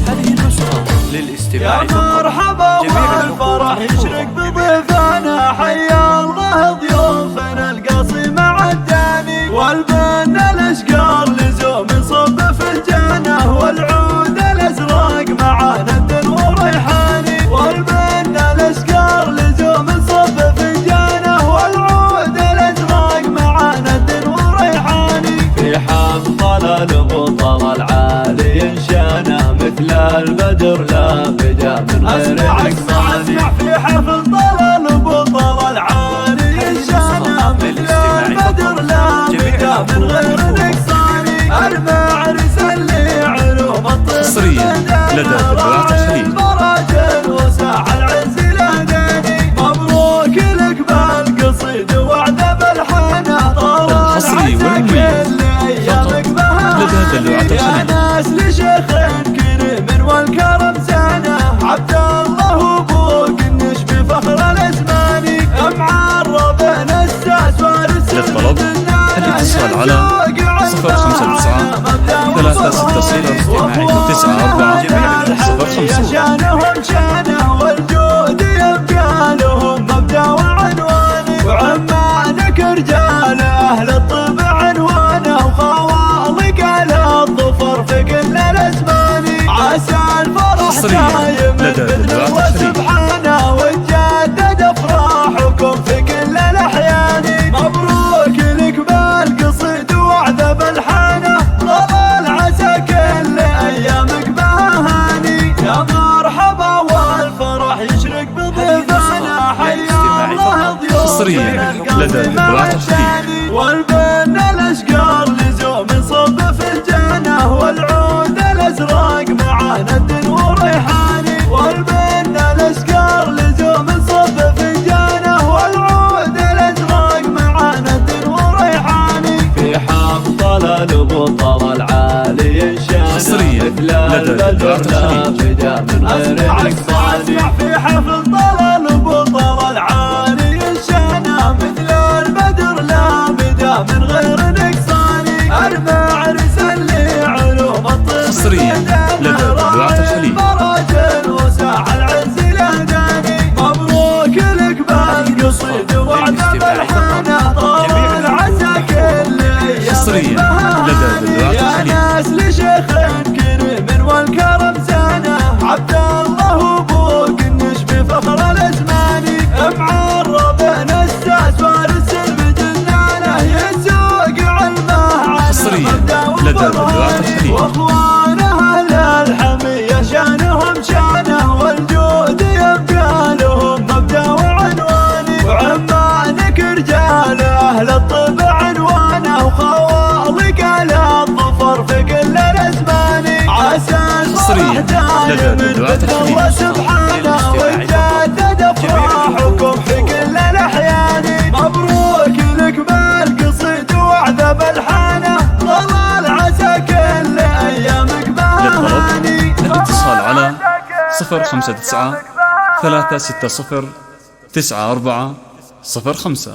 هذه النسخة للاستماع يا مرحبا والفرح يشرق بضيفنا، حيا الله ضيوفنا القاصي مع الداني، والبنا الاشقار لزوم صب فنجانه، والعود الازرق مع ند وريحاني، والبنا الاشقار لزوم صب فنجانه، والعود الازرق مع ند وريحاني، في حنطل البطل العالي انشانا، مثل البدر لا بدا من غير نقصاني، في حفل طلال البطل العالي انشانا، مثل البدر لا بدا من غير نقصاني، المعرس اللي علوم الطب لدى دباغ تخليل براجل وساح العز الهداني، مبروك لك بالقصيد وعذب الحانه، الحصري والمميز لدى دلوعة يا ناس لشيخ كريم والكرم زانه، عبد الله ابوك النشبي فخر الازماني، معرب نساس وارث للطلب الاتصال على 059 360 94 05. شانهم شانه والجود يبقى لهم مبدا وعنواني، وعمانك رجال اهل الطب عنوانه، وخوالق على الظفر في كل الازمان، عسى الفرح دايم باذن وسبحانه، وتجدد افراحكم في كل الاحيان، مبروك لك بالقصيد وعذب الحانه، طال عسى كل ايامك بهاني، يا مرحبا والفرح يشرق بضيفنا، حيا الله ضيوفنا لدى دلوعة تخليل، والبنا الاشقار لزوم صب فنجانه، والعود الازرق مع ند وريحاني، والبنا الاشقار لزوم صب فنجانه، والعود الازرق مع ند وريحاني، في حنطل البطل العالي انشانا، مثل البدر لا بدا من غير نقصاني، في حفل طلال البطل العالي انشانا، مثل البدر لا بدا من غير نقصاني، المعرس اللي علوم الطب لدى دلوعة تخليل براجل وساح العز الهداني، مبروك لك بالقصيد وعذب الحانه، طال عسى كل ايامك بهاني، يا ناس لشيخ كريم والكرم زانه، عبد الله ابوك النشبي فخر الازماني، معرب نساس وارث بدنانه، يسوق علمه على مبدا لدى دلوعة تخليل، واخوانه اهل الحميه شانهم شانه، والجود يبقى لهم مبدا وعنواني، وعمانك رجال اهل الطب عنوانه، وخوالق على الظفر في كل الازمان، عسى الفرح دايم باذن سبحانه، وتجدد افراحكم في كل الاحيان، مبروك لك بالقصيد وعذب الحانه، طلال عسى كل ايامك بهاني، الاتصال على 059 360 94 05.